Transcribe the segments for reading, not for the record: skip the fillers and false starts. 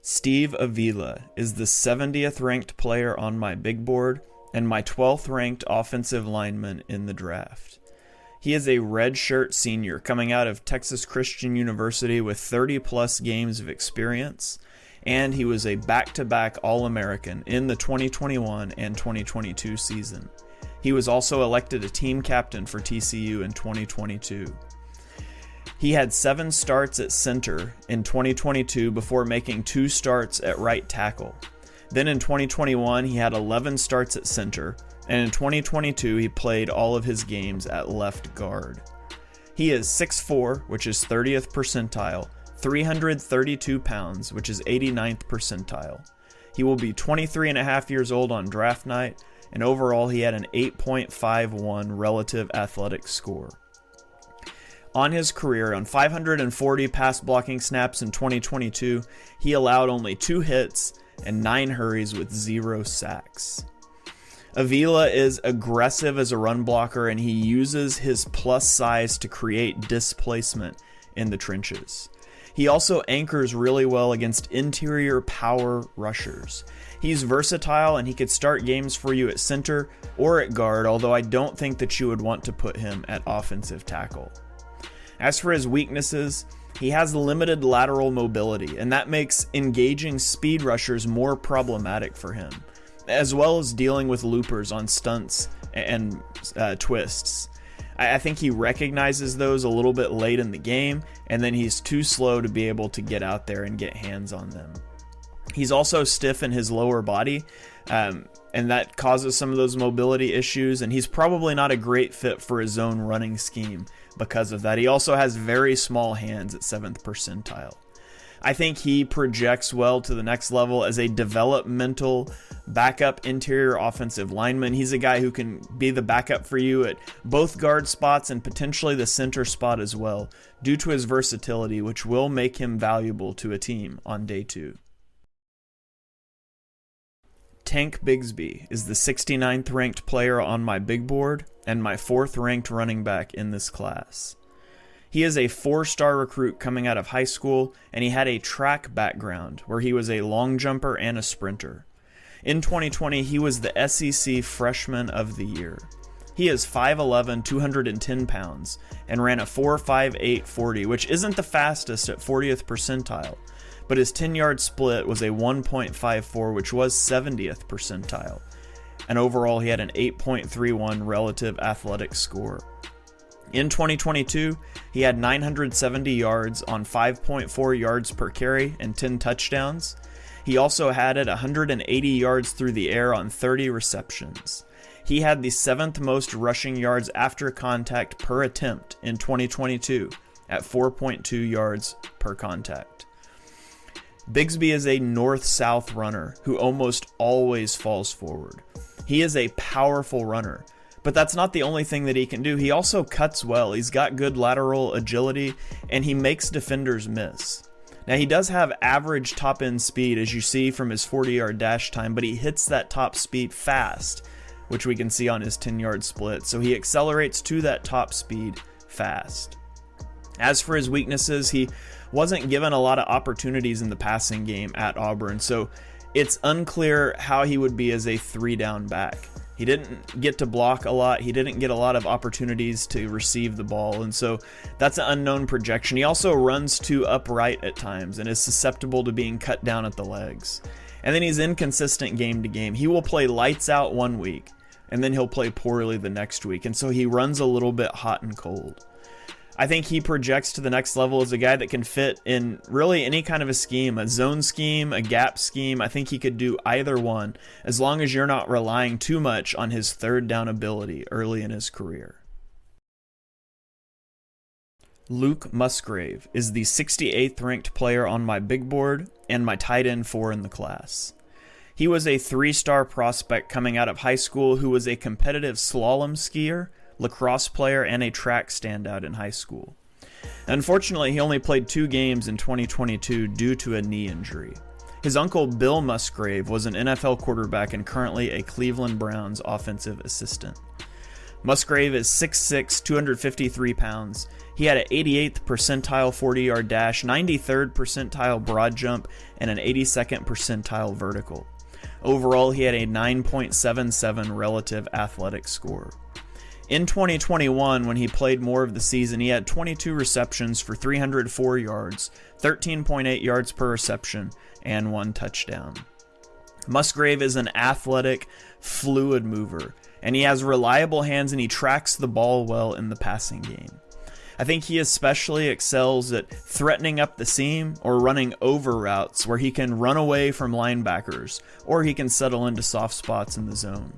Steve Avila is the 70th ranked player on my big board and my 12th ranked offensive lineman in the draft. He is a redshirt senior coming out of Texas Christian University with 30 plus games of experience, and he was a back-to-back All-American in the 2021 and 2022 season. He was also elected a team captain for TCU in 2022. He had 7 starts at center in 2022 before making 2 starts at right tackle. Then in 2021, he had 11 starts at center, and in 2022, he played all of his games at left guard. He is 6'4", which is 30th percentile, 332 pounds, which is 89th percentile. He will be 23 and a half years old on draft night, and overall he had an 8.51 relative athletic score. On his career, on 540 pass blocking snaps in 2022, he allowed only 2 hits and 9 hurries with 0 sacks. Avila is aggressive as a run blocker, and he uses his plus size to create displacement in the trenches. He also anchors really well against interior power rushers. He's versatile, and he could start games for you at center or at guard, although I don't think that you would want to put him at offensive tackle. As for his weaknesses, he has limited lateral mobility, and that makes engaging speed rushers more problematic for him, as well as dealing with loopers on stunts and twists. I think he recognizes those a little bit late in the game, and then he's too slow to be able to get out there and get hands on them. He's also stiff in his lower body, and that causes some of those mobility issues, and he's probably not a great fit for his own running scheme because of that. He also has very small hands at 7th percentile. I think he projects well to the next level as a developmental backup interior offensive lineman. He's a guy who can be the backup for you at both guard spots and potentially the center spot as well, due to his versatility, which will make him valuable to a team on day 2. Tank Bixby is the 69th ranked player on my big board and my 4th ranked running back in this class. He is a 4-star recruit coming out of high school, and he had a track background where he was a long jumper and a sprinter. In 2020, he was the SEC Freshman of the Year. He is 5'11", 210 pounds, and ran a 4.58 40, which isn't the fastest at 40th percentile, but his 10-yard split was a 1.54, which was 70th percentile. And overall, he had an 8.31 relative athletic score. In 2022, he had 970 yards on 5.4 yards per carry and 10 touchdowns. He also had 180 yards through the air on 30 receptions. He had the 7th most rushing yards after contact per attempt in 2022 at 4.2 yards per contact. Bixby is a north-south runner who almost always falls forward. He is a powerful runner, but that's not the only thing that he can do. He also cuts well. He's got good lateral agility, and he makes defenders miss. Now, he does have average top-end speed, as you see from his 40-yard dash time, but he hits that top speed fast, which we can see on his 10-yard split. So he accelerates to that top speed fast. As for his weaknesses, he wasn't given a lot of opportunities in the passing game at Auburn, so it's unclear how he would be as a 3-down back. He didn't get to block a lot. He didn't get a lot of opportunities to receive the ball, and so that's an unknown projection. He also runs too upright at times and is susceptible to being cut down at the legs. And then he's inconsistent game to game. He will play lights out one week, and then he'll play poorly the next week, and so he runs a little bit hot and cold. I think he projects to the next level as a guy that can fit in really any kind of a scheme, a zone scheme, a gap scheme. I think he could do either one, as long as you're not relying too much on his 3rd down ability early in his career. Luke Musgrave is the 68th ranked player on my big board and my tight end 4 in the class. He was a 3-star prospect coming out of high school who was a competitive slalom skier, lacrosse player, and a track standout in high school. Unfortunately, he only played 2 games in 2022 due to a knee injury. His uncle Bill Musgrave was an NFL quarterback and currently a Cleveland Browns offensive assistant. Musgrave is 6'6", 253 pounds. He had an 88th percentile 40-yard dash, 93rd percentile broad jump, and an 82nd percentile vertical. Overall, he had a 9.77 relative athletic score. In 2021, when he played more of the season, he had 22 receptions for 304 yards, 13.8 yards per reception, and 1 touchdown. Musgrave is an athletic, fluid mover, and he has reliable hands and he tracks the ball well in the passing game. I think he especially excels at threatening up the seam or running over routes where he can run away from linebackers or he can settle into soft spots in the zone.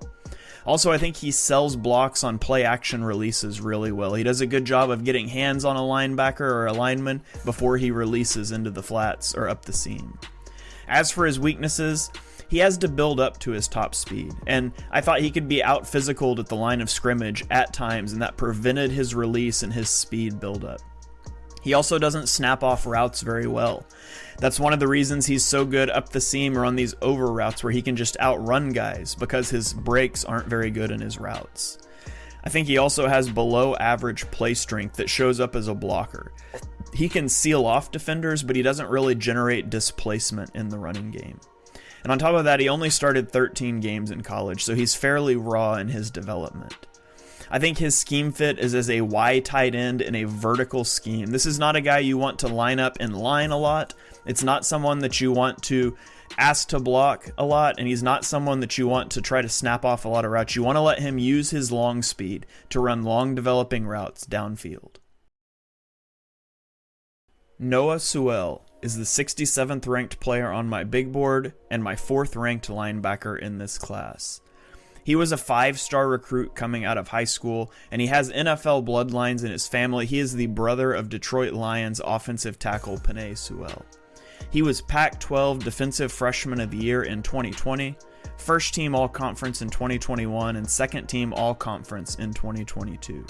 Also, I think he sells blocks on play action releases really well. He does a good job of getting hands on a linebacker or a lineman before he releases into the flats or up the seam. As for his weaknesses, he has to build up to his top speed, and I thought he could be out-physicaled at the line of scrimmage at times, and that prevented his release and his speed buildup. He also doesn't snap off routes very well. That's one of the reasons he's so good up the seam or on these over routes where he can just outrun guys, because his breaks aren't very good in his routes. I think he also has below average play strength that shows up as a blocker. He can seal off defenders, but he doesn't really generate displacement in the running game. And on top of that, he only started 13 games in college, so he's fairly raw in his development. I think his scheme fit is as a Y tight end in a vertical scheme. This is not a guy you want to line up in line a lot. It's not someone that you want to ask to block a lot, and he's not someone that you want to try to snap off a lot of routes. You want to let him use his long speed to run long developing routes downfield. Noah Sewell is the 67th ranked player on my big board and my 4th ranked linebacker in this class. He was a 5-star recruit coming out of high school, and he has NFL bloodlines in his family. He is the brother of Detroit Lions offensive tackle Penei Sewell. He was Pac-12 Defensive Freshman of the Year in 2020, First Team All-Conference in 2021, and Second Team All-Conference in 2022.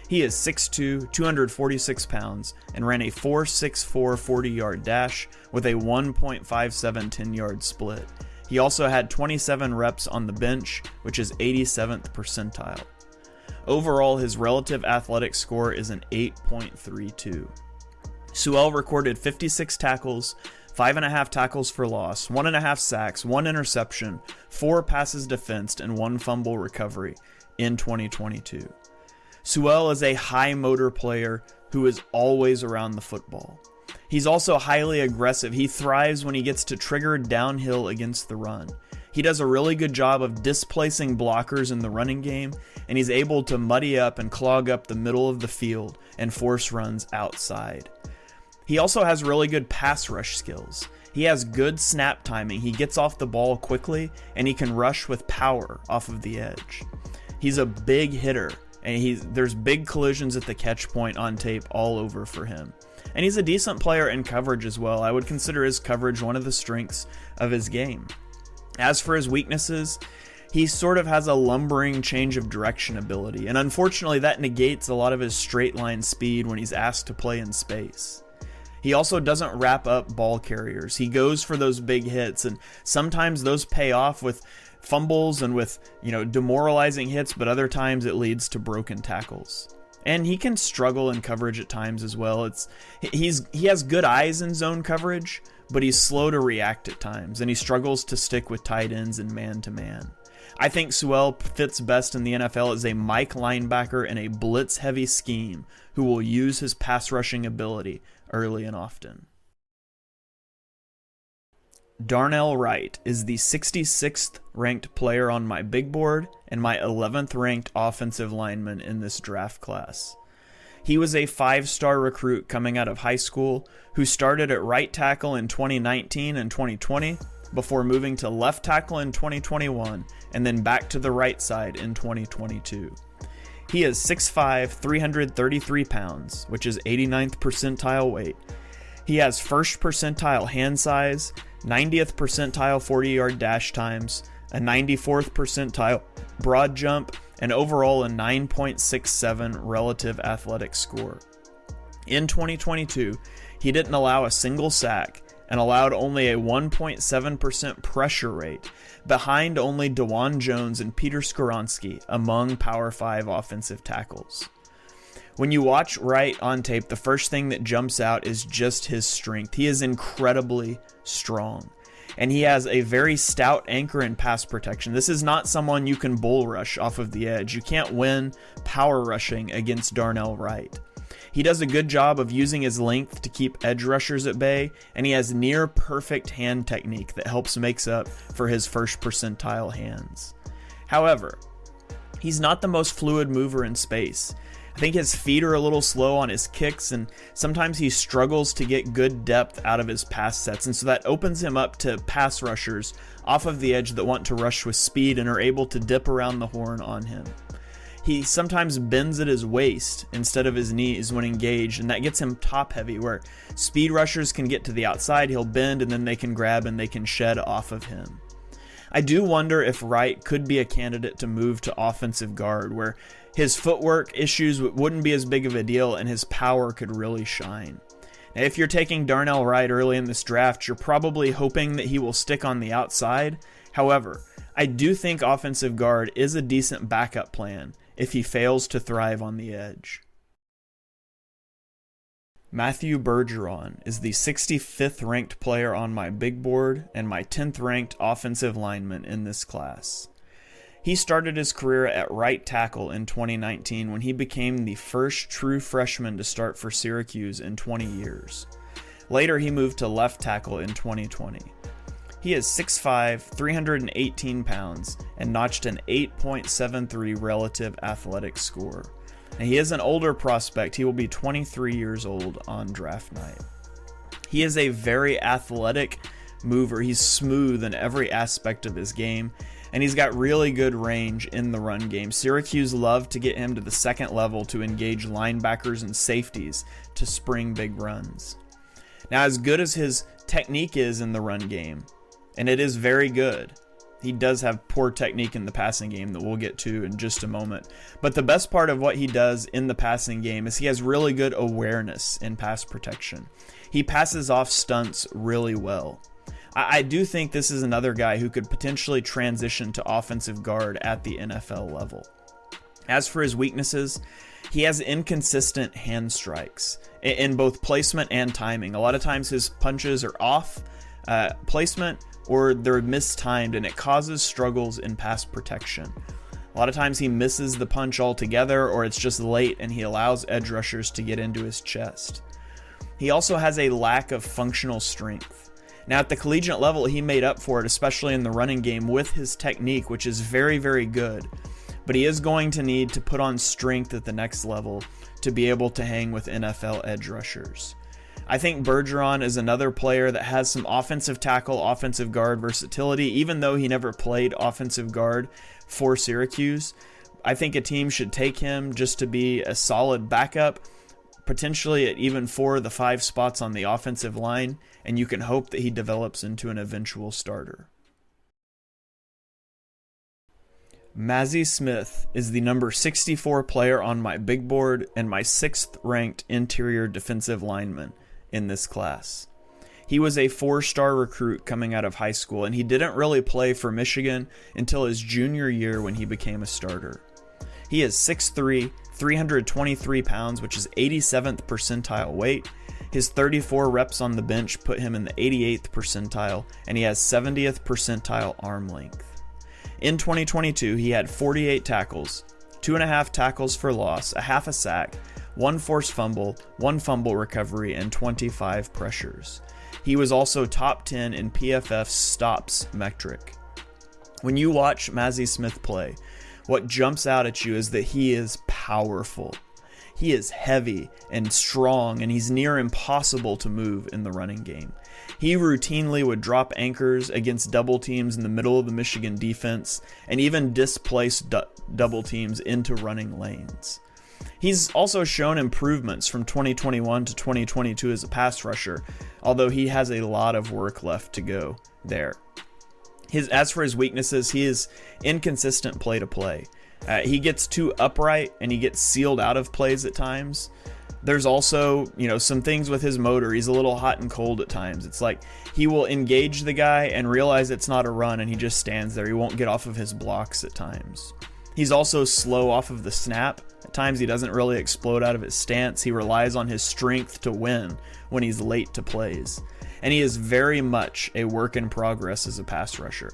He is 6'2", 246 pounds, and ran a 4.64 40-yard dash with a 1.57 10-yard split. He also had 27 reps on the bench, which is 87th percentile. Overall, his relative athletic score is an 8.32. Sewell recorded 56 tackles, 5.5 tackles for loss, 1.5 sacks, 1 interception, 4 passes defensed, and 1 fumble recovery in 2022. Sewell is a high motor player who is always around the football. He's also highly aggressive. He thrives when he gets to trigger downhill against the run. He does a really good job of displacing blockers in the running game, and he's able to muddy up and clog up the middle of the field and force runs outside. He also has really good pass rush skills. He has good snap timing. He gets off the ball quickly, and he can rush with power off of the edge. He's a big hitter, and there's big collisions at the catch point on tape all over for him. And he's a decent player in coverage as well. I would consider his coverage one of the strengths of his game. As for his weaknesses, he sort of has a lumbering change of direction ability, and unfortunately that negates a lot of his straight line speed when he's asked to play in space. He also doesn't wrap up ball carriers. He goes for those big hits, and sometimes those pay off with fumbles and with, demoralizing hits, but other times it leads to broken tackles. And he can struggle in coverage at times as well. He has good eyes in zone coverage, but he's slow to react at times, and he struggles to stick with tight ends and man-to-man. I think Sewell fits best in the NFL as a Mike linebacker in a blitz-heavy scheme who will use his pass-rushing ability early and often. Darnell Wright is the 66th ranked player on my big board and my 11th ranked offensive lineman in this draft class. He was a 5-star recruit coming out of high school who started at right tackle in 2019 and 2020 before moving to left tackle in 2021 and then back to the right side in 2022. He is 6'5", 333 pounds, which is 89th percentile weight. He has first percentile hand size, 90th percentile 40-yard dash times, a 94th percentile broad jump, and overall a 9.67 relative athletic score. In 2022, he didn't allow a single sack, and allowed only a 1.7% pressure rate, behind only DeJuan Jones and Peter Skoronski among Power 5 offensive tackles. When you watch Wright on tape, the first thing that jumps out is just his strength. He is incredibly strong, and he has a very stout anchor in pass protection. This is not someone you can bull rush off of the edge. You can't win power rushing against Darnell Wright. He does a good job of using his length to keep edge rushers at bay, and he has near perfect hand technique that helps makes up for his first percentile hands. However, he's not the most fluid mover in space. I think his feet are a little slow on his kicks, and sometimes he struggles to get good depth out of his pass sets, and so that opens him up to pass rushers off of the edge that want to rush with speed and are able to dip around the horn on him. He sometimes bends at his waist instead of his knees when engaged, and that gets him top heavy, where speed rushers can get to the outside, he'll bend, and then they can grab and they can shed off of him. I do wonder if Wright could be a candidate to move to offensive guard, where his footwork issues wouldn't be as big of a deal and his power could really shine. Now, if you're taking Darnell Wright early in this draft, you're probably hoping that he will stick on the outside. However, I do think offensive guard is a decent backup plan if he fails to thrive on the edge. Matthew Bergeron is the 65th ranked player on my big board and my 10th ranked offensive lineman in this class. He started his career at right tackle in 2019 when he became the first true freshman to start for Syracuse in 20 years. Later, he moved to left tackle in 2020. He is 6'5", 318 pounds, and notched an 8.73 relative athletic score. And he is an older prospect. He will be 23 years old on draft night. He is a very athletic mover. He's smooth in every aspect of his game, and he's got really good range in the run game. Syracuse loved to get him to the second level to engage linebackers and safeties to spring big runs. Now, as good as his technique is in the run game, and it is very good, he does have poor technique in the passing game that we'll get to in just a moment. But the best part of what he does in the passing game is he has really good awareness in pass protection. He passes off stunts really well. I do think this is another guy who could potentially transition to offensive guard at the NFL level. As for his weaknesses, he has inconsistent hand strikes in both placement and timing. A lot of times his punches are off placement or they're mistimed, and it causes struggles in pass protection. A lot of times he misses the punch altogether, or it's just late and he allows edge rushers to get into his chest. He also has a lack of functional strength. Now, at the collegiate level, he made up for it, especially in the running game, with his technique, which is very, very good. But he is going to need to put on strength at the next level to be able to hang with NFL edge rushers. I think Bergeron is another player that has some offensive tackle, offensive guard versatility, even though he never played offensive guard for Syracuse. I think a team should take him just to be a solid backup, potentially at even 4 of the 5 spots on the offensive line, and you can hope that he develops into an eventual starter. Mazzy Smith is the number 64 player on my big board and my 6th ranked interior defensive lineman in this class. He was a 4-star recruit coming out of high school, and he didn't really play for Michigan until his junior year when he became a starter. He is 6'3", 323 pounds, which is 87th percentile weight. His 34 reps on the bench put him in the 88th percentile, and he has 70th percentile arm length. In 2022, he had 48 tackles, 2.5 tackles for loss, a half a sack, 1 forced fumble, 1 fumble recovery, and 25 pressures. He was also top 10 in PFF's stops metric. When you watch Mazzy Smith play, what jumps out at you is that he is powerful. He is heavy and strong, and he's near impossible to move in the running game. He routinely would drop anchors against double teams in the middle of the Michigan defense and even displace double teams into running lanes. He's also shown improvements from 2021 to 2022 as a pass rusher, although he has a lot of work left to go there. As for his weaknesses, he is inconsistent play to play. He gets too upright and he gets sealed out of plays at times. There's also, some things with his motor. He's a little hot and cold at times. It's like he will engage the guy and realize it's not a run, and he just stands there. He won't get off of his blocks at times. He's also slow off of the snap. At times he doesn't really explode out of his stance. He relies on his strength to win when he's late to plays. And he is very much a work in progress as a pass rusher.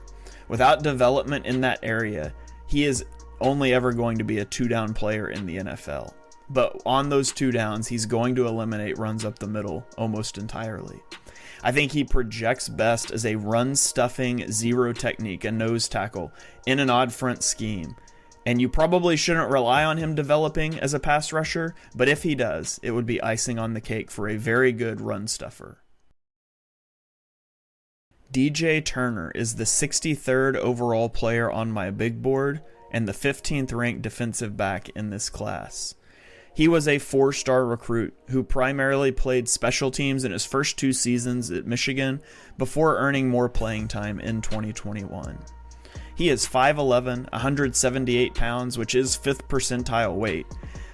Without development in that area, he is only ever going to be a 2-down player in the NFL. But on those 2 downs, he's going to eliminate runs up the middle almost entirely. I think he projects best as a run-stuffing zero technique, a nose tackle, in an odd front scheme. And you probably shouldn't rely on him developing as a pass rusher, but if he does, it would be icing on the cake for a very good run stuffer. DJ Turner is the 63rd overall player on my big board and the 15th ranked defensive back in this class. He was a 4-star recruit who primarily played special teams in his first 2 seasons at Michigan before earning more playing time in 2021. He is 5'11", 178 pounds, which is 5th percentile weight,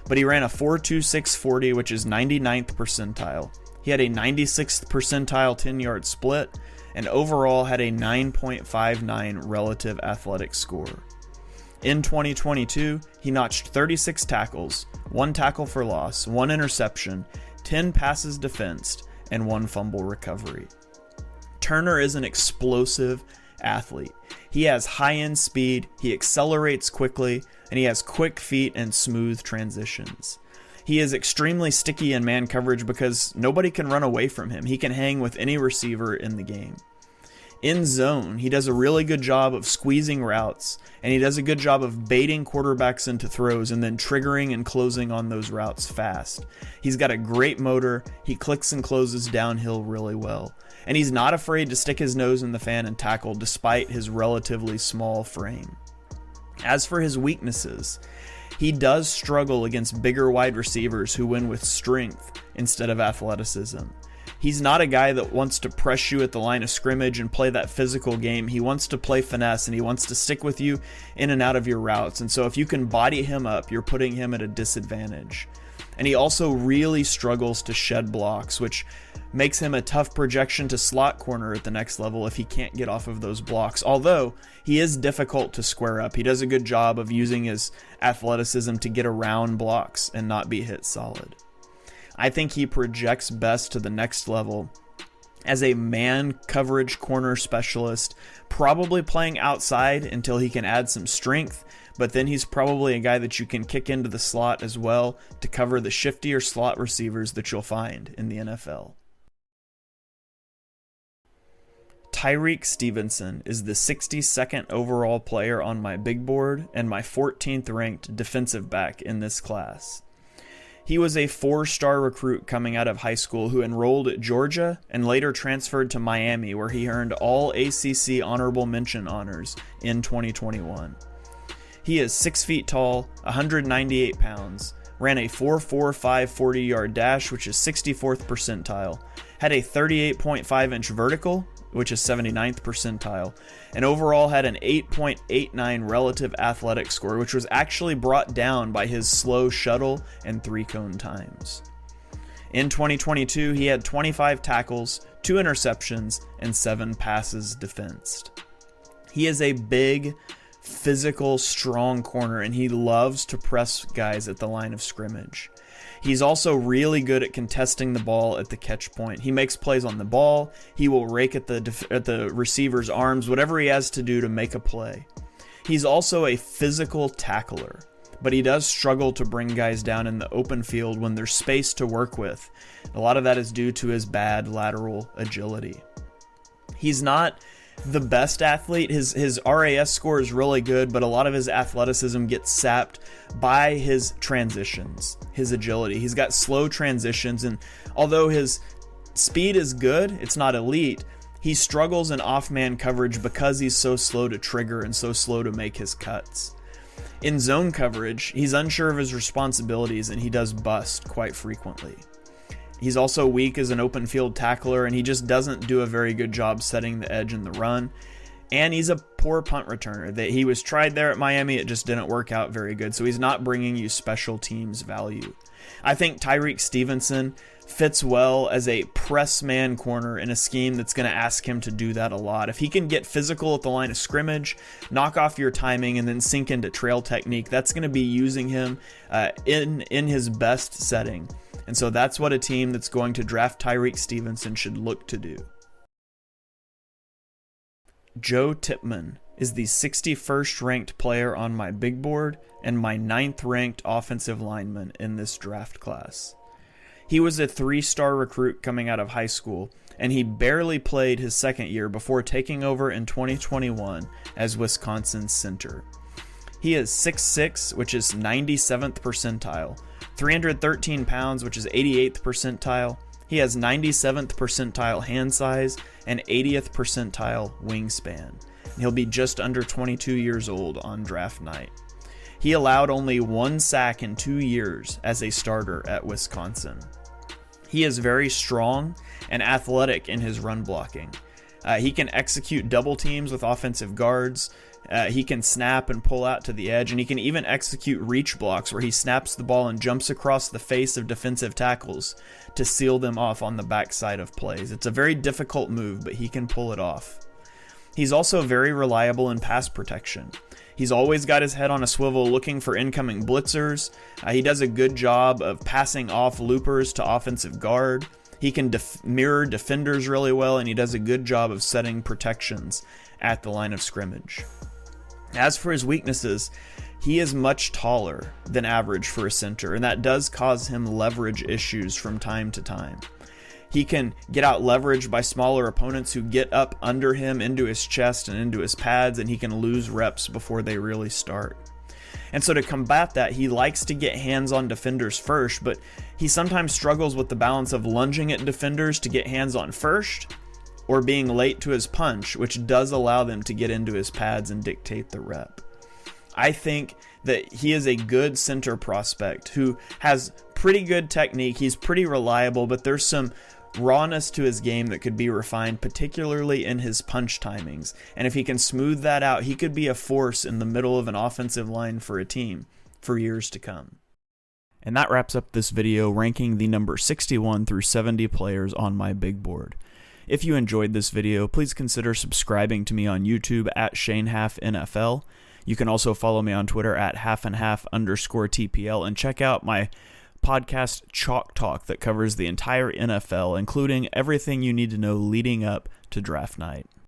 but he ran a 4.26 40, which is 99th percentile. He had a 96th percentile 10-yard split, and overall had a 9.59 relative athletic score. In 2022, he notched 36 tackles, 1 tackle for loss, 1 interception, 10 passes defensed, and 1 fumble recovery. Turner is an explosive athlete. He has high-end speed, he accelerates quickly, and he has quick feet and smooth transitions. He is extremely sticky in man coverage because nobody can run away from him. He can hang with any receiver in the game. In zone, he does a really good job of squeezing routes, and he does a good job of baiting quarterbacks into throws and then triggering and closing on those routes fast. He's got a great motor, he clicks and closes downhill really well, and he's not afraid to stick his nose in the fan and tackle despite his relatively small frame. As for his weaknesses, he does struggle against bigger wide receivers who win with strength instead of athleticism. He's not a guy that wants to press you at the line of scrimmage and play that physical game. He wants to play finesse, and he wants to stick with you in and out of your routes. And so if you can body him up, you're putting him at a disadvantage. And he also really struggles to shed blocks, which makes him a tough projection to slot corner at the next level if he can't get off of those blocks. Although he is difficult to square up. He does a good job of using his athleticism to get around blocks and not be hit solid. I think he projects best to the next level as a man coverage corner specialist, probably playing outside until he can add some strength, but then he's probably a guy that you can kick into the slot as well to cover the shiftier slot receivers that you'll find in the NFL. Tyrique Stevenson is the 62nd overall player on my big board and my 14th ranked defensive back in this class. He was a 4-star recruit coming out of high school who enrolled at Georgia and later transferred to Miami, where he earned all ACC honorable mention honors in 2021. He is 6 feet tall, 198 pounds, ran a 4.45 40-yard dash, which is 64th percentile, had a 38.5-inch vertical, which is 79th percentile, and overall had an 8.89 relative athletic score, which was actually brought down by his slow shuttle and 3-cone times. In 2022, he had 25 tackles, 2 interceptions, and 7 passes defensed. He is a big, physical, strong corner, and he loves to press guys at the line of scrimmage. He's also really good at contesting the ball at the catch point. He makes plays on the ball. He will rake at the receiver's arms, whatever he has to do to make a play. He's also a physical tackler, but he does struggle to bring guys down in the open field when there's space to work with. A lot of that is due to his bad lateral agility. He's not the best athlete. His RAS score is really good, but a lot of his athleticism gets sapped by his transitions, his agility. He's got slow transitions, and although his speed is good, it's not elite, he struggles in off-man coverage because he's so slow to trigger and so slow to make his cuts. In zone coverage, he's unsure of his responsibilities, and he does bust quite frequently. He's also weak as an open field tackler, and he just doesn't do a very good job setting the edge in the run. And he's a poor punt returner. He was tried there at Miami, it just didn't work out very good, so he's not bringing you special teams value. I think Tyrique Stevenson fits well as a press man corner in a scheme that's going to ask him to do that a lot. If he can get physical at the line of scrimmage, knock off your timing, and then sink into trail technique, that's going to be using him in his best setting. And so that's what a team that's going to draft Tyrique Stevenson should look to do. Joe Tipman is the 61st ranked player on my big board and my 9th ranked offensive lineman in this draft class. He was a 3-star recruit coming out of high school, and he barely played his second year before taking over in 2021 as Wisconsin's center. He is 6'6", which is 97th percentile, 313 pounds, which is 88th percentile. He has 97th percentile hand size and 80th percentile wingspan. And he'll be just under 22 years old on draft night. He allowed only 1 sack in 2 years as a starter at Wisconsin. He is very strong and athletic in his run blocking. He can execute double teams with offensive guards. He can snap and pull out to the edge, and he can even execute reach blocks where he snaps the ball and jumps across the face of defensive tackles to seal them off on the backside of plays. It's a very difficult move, but he can pull it off. He's also very reliable in pass protection. He's always got his head on a swivel looking for incoming blitzers. He does a good job of passing off loopers to offensive guard. He can mirror defenders really well, and he does a good job of setting protections at the line of scrimmage. As for his weaknesses, he is much taller than average for a center, and that does cause him leverage issues from time to time. He can get out leveraged by smaller opponents who get up under him into his chest and into his pads, and he can lose reps before they really start. And so to combat that, he likes to get hands on defenders first, but he sometimes struggles with the balance of lunging at defenders to get hands on first, or being late to his punch, which does allow them to get into his pads and dictate the rep. I think that he is a good center prospect who has pretty good technique. He's pretty reliable, but there's some rawness to his game that could be refined, particularly in his punch timings. And if he can smooth that out, he could be a force in the middle of an offensive line for a team for years to come. And that wraps up this video ranking the number 61 through 70 players on my big board. If you enjoyed this video, please consider subscribing to me on YouTube at ShaneHalfNFL. You can also follow me on Twitter at @halfandhalf_TPL and check out my podcast Chalk Talk that covers the entire NFL, including everything you need to know leading up to draft night.